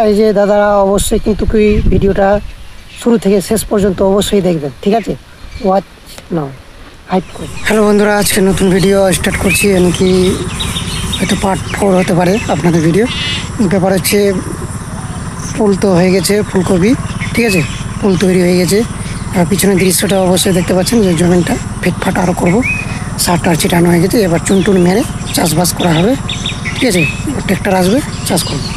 এই যে দাদারা অবশ্যই কিন্তু কি ভিডিওটা শুরু থেকে শেষ পর্যন্ত অবশ্যই দেখবেন, ঠিক আছে? ওয়াচ নাও, হাইপ করে। হ্যালো বন্ধুরা, আজকে নতুন ভিডিও স্টার্ট করছি। এমনকি হয়তো পার্ট 4 হতে পারে আপনাদের ভিডিও। ব্যাপার হচ্ছে ফুল তো হয়ে গেছে, ফুলকপি, ঠিক আছে, ফুল তৈরি হয়ে গেছে। আর পিছনের দৃশ্যটা অবশ্যই দেখতে পাচ্ছেন যে জমিনটা ফিটফাট আরও করবো। সার টার ছিটানো হয়ে গেছে, এবার চুনটুন মেরে চাষবাস করা হবে, ঠিক আছে? ট্র্যাক্টর আসবে, চাষ করবে।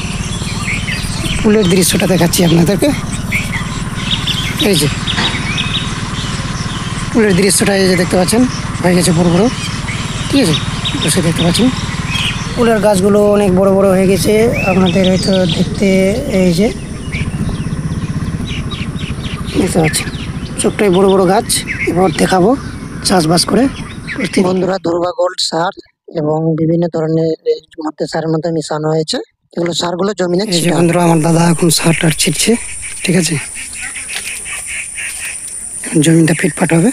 ফুলের দৃশ্যটা দেখাচ্ছি আপনাদেরকে। এই যে ফুলের দৃশ্যটা এই যে দেখতে পাচ্ছেন, হয়ে গেছে বড় বড়, ঠিক আছে? অবশ্যই দেখতে পাচ্ছেন ফুলের গাছগুলো অনেক বড় বড় হয়ে গেছে। আপনাদের হয়তো দেখতে এই যে দেখতে পাচ্ছেন ছোট্টই বড় বড় গাছ। এবার দেখাবো চাষবাস করে। বন্ধুরা, দুর্বা গোল্ড সার এবং বিভিন্ন ধরনের মধ্যে সারের মধ্যে মিশানো হয়েছে। এগুলো সারগুলো জমিনে ছিটানো। বন্ধুরা, আমার দাদা এখন সার টার ছিটছে, ঠিক আছে? জমিটা ফিটফাট হবে।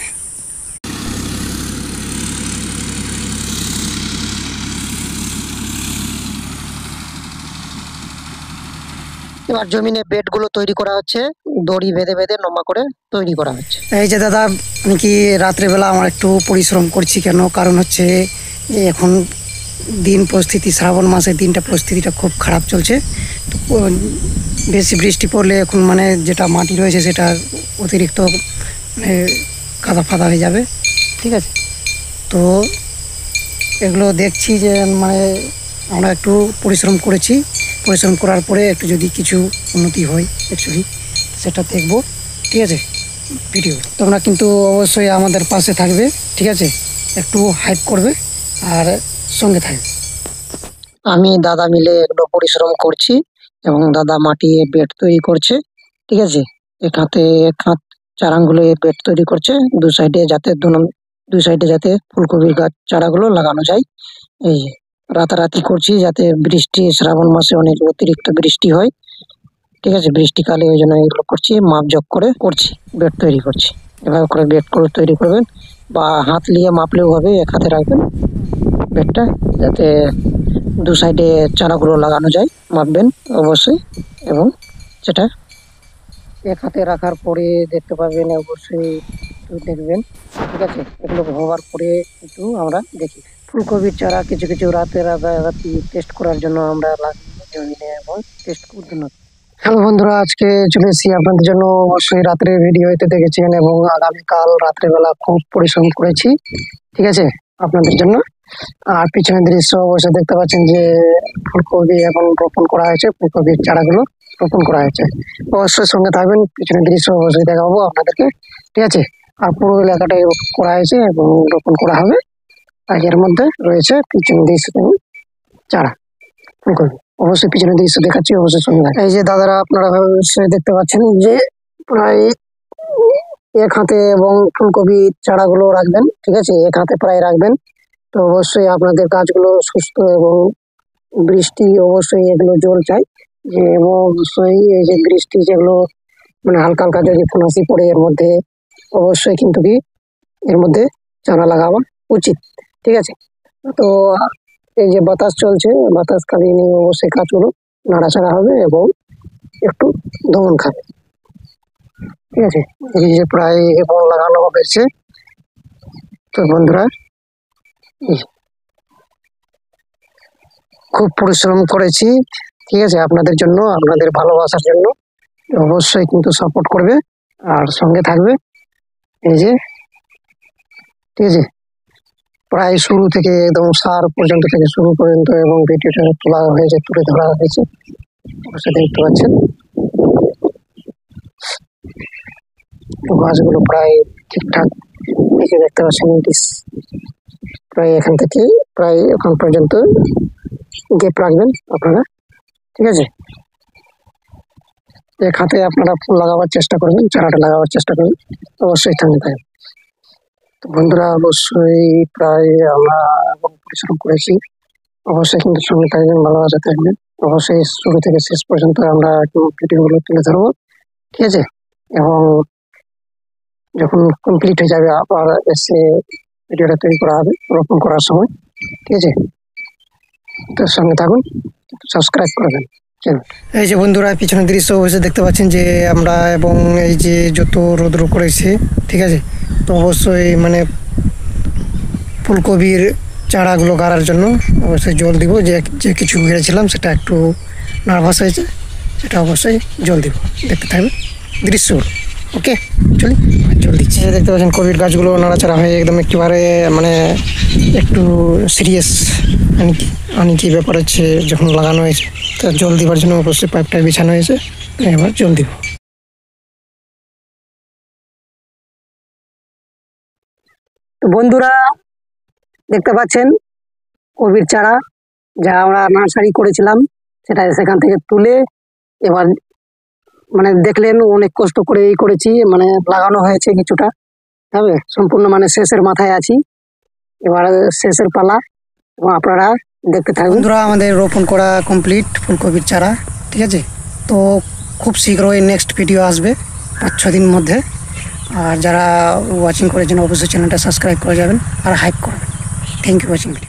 এবার জমিনে বেড গুলো তৈরি করা হচ্ছে, দড়ি বেঁধে বেঁধে লম্বা করে তৈরি করা হচ্ছে। এই যে দাদা, আমি কি রাত্রেবেলা আমার একটু পরিশ্রম করছি, কেন কারণ হচ্ছে যে এখন দিন পরিস্থিতি, শ্রাবণ মাসের দিনটা পরিস্থিতিটা খুব খারাপ চলছে। তো বেশি বৃষ্টি পড়লে এখন মানে যেটা মাটি রয়েছে সেটা অতিরিক্ত মানে কাদা ফাদা হয়ে যাবে, ঠিক আছে? তো এগুলো দেখছি যে মানে আমরা একটু পরিশ্রম করেছি, পরিশ্রম করার পরে একটু যদি কিছু উন্নতি হয় অ্যাকচুয়ালি সেটা দেখবো, ঠিক আছে? ভিডিও তোমরা কিন্তু অবশ্যই আমাদের পাশে থাকবে, ঠিক আছে? একটু হাইপ করবে আর সঙ্গে থাকবে। আমি দাদা মিলে এগুলো পরিশ্রম করছি এবং দাদা মাটি বেড তৈরি করছে, ঠিক আছে? এক হাত চারাগুলো বেড তৈরি করছে দু সাইডে, যাতে দু সাইডে যাতে ফুলকপির গাছ চারাগুলো লাগানো যায়। এই যে রাতারাতি করছি যাতে বৃষ্টি, শ্রাবণ মাসে অনেক অতিরিক্ত বৃষ্টি হয়, ঠিক আছে? বৃষ্টিকালে ওই জন্য এগুলো করছি, মাপজোক করে করছি, বেড তৈরি করছি। এভাবে করে বেড করে তৈরি করবেন বা হাত নিয়ে মাপলেও হবে, এক হাতে রাখবেন বেডটা, যাতে দু সাইডে চারাগুলো লাগানো যায়। মাপবেন অবশ্যই, এবং সেটা এক হাতে রাখার পরে দেখতে পাবেন, অবশ্যই দেখবেন, ঠিক আছে? এগুলো হওয়ার পরে কিন্তু আমরা দেখি ফুলকপির চারা কিছু কিছু রাতারাতি টেস্ট করার জন্য আমরা লাগিয়ে জমিনে এবং টেস্ট করতে না। হ্যালো বন্ধুরা, আজকে চলে এসেছি আপনাদের জন্য। অবশ্যই রাত্রে ভিডিও হইতে দেখেছেন এবং আগামীকাল রাত্রেবেলা খুব পরিশ্রম করেছি, ঠিক আছে, আপনাদের জন্য। আর পিছনের দৃশ্য অবশ্যই দেখতে পাচ্ছেন যে ফুলকপি এখন রোপণ করা হয়েছে, ফুলকপির চারাগুলো রোপণ করা হয়েছে। অবশ্যই সঙ্গে থাকবেন, পিছনের দৃশ্য অবশ্যই দেখাবো আপনাদেরকে, ঠিক আছে? আর পুরো এলাকাটাই করা হয়েছে এবং রোপণ করা হবে। আর এর মধ্যে রয়েছে পিছনের দৃশ্য চারা ফুলকপি। অবশ্যই পিছনের দৃশ্য দেখাচ্ছি, অবশ্যই সঙ্গে থাকবেন। এই যে দাদারা, আপনারা অবশ্যই দেখতে পাচ্ছেন যে প্রায় এক হাতে এবং ফুলকপি চারাগুলো রাখবেন, ঠিক আছে? এক হাতে প্রায় রাখবেন। তো অবশ্যই আপনাদের গাছগুলো সুস্থ এবং বৃষ্টি অবশ্যই এগুলো জল চাই, যে এবং অবশ্যই এই যে বৃষ্টি যেগুলো মানে হালকা হালকা যদি ফোনাসি পড়ে এর মধ্যে, অবশ্যই কিন্তু কি এর মধ্যে চারা লাগানো উচিত, ঠিক আছে? তো এই যে বাতাস চলছে, বাতাসকালীন অবশ্যই গাছগুলো নাড়াচাড়া হবে এবং একটু দমন খাবে, ঠিক আছে? এই যে প্রায় এবং লাগানো হয়েছে। তো বন্ধুরা, খুব পরিশ্রম করেছি, ঠিক আছে? আপনাদের জন্য, আপনাদের ভালোবাসার জন্য অবশ্যই কিন্তু সাপোর্ট করবে আর সঙ্গে থাকবে। এই যে, ঠিক আছে, প্রায় শুরু থেকে একদম সার পর্যন্ত থেকে শুরু পর্যন্ত এবং ভিডিওটা তোলা হয়েছে, তুলে ধরা হয়েছে, অবশ্যই দেখতে পাচ্ছেন। তো গাছগুলো প্রায় ঠিকঠাক এসে দেখতে পাচ্ছেন, প্রায় এখান থেকে প্রায় এখন পর্যন্ত গ্যাপ রাখবেন আপনারা, ঠিক আছে? এক হাতে আপনারা ফুল লাগাবার চেষ্টা করবেন, চারাটা লাগাবার চেষ্টা করবেন, অবশ্যই সঙ্গে থাকবেন। তো বন্ধুরা, অবশ্যই প্রায় আমরা পরিশ্রম করেছি, অবশ্যই কিন্তু সঙ্গে থাকবেন, ভালোবাসা থাকবেন। অবশ্যই শুরু থেকে শেষ পর্যন্ত আমরা ভিডিওগুলো তুলে ধরবো, ঠিক আছে? এবং যখন কমপ্লিট হয়ে যাবে আবার এসে ভিডিওটা তৈরি করা হবে রোপণ করার সময়, ঠিক আছে? তো সঙ্গে থাকুন, সাবস্ক্রাইব করবেন। চলো। এই যে বন্ধুরা পিছনের দৃশ্য অবশ্যই দেখতে পাচ্ছেন যে আমরা, এবং এই যে যত রৌদ্র করেছে, ঠিক আছে, তো অবশ্যই মানে ফুলকপির চারাগুলো গাড়ার জন্য অবশ্যই জল দিব। যে যে কিছু ঘিরেছিলাম সেটা একটু নার্ভাস হয়েছে, সেটা অবশ্যই জল দিব। দেখতে থাকবে দৃশ্য। ওকে, চলি জল দিচ্ছি। এই যে দেখতে পাচ্ছেন কপির গাছগুলো নাড়াচাড়া হয়ে একদম একেবারে মানে একটু সিরিয়াস কি ব্যাপার হচ্ছে যখন লাগানো হয়েছে, তো জল দিবার জন্য অবশ্যই পাইপটা বিছানো হয়েছে। এবার জল দিব। তো বন্ধুরা দেখতে পাচ্ছেন কপির চারা যা আমরা নার্সারি করেছিলাম, সেটা সেখান থেকে তুলে এবার মানে দেখলেন অনেক কষ্ট করে এই করেছি, মানে লাগানো হয়েছে কিছুটা, হবে সম্পূর্ণ মানে শেষের মাথায় আছি, এবার শেষের পালা, এবং আপনারা দেখতে থাকুন। বন্ধুরা আমাদের রোপণ করা কমপ্লিট ফুলকপির চারা, ঠিক আছে। তো খুব শীঘ্রই নেক্সট ভিডিও আসবে 5-6 দিন মধ্যে। আর যারা ওয়াচিং করেছেন অবশ্যই চ্যানেলটা সাবস্ক্রাইব করে যাবেন আর হাইপ করবেন। Thank you watching video.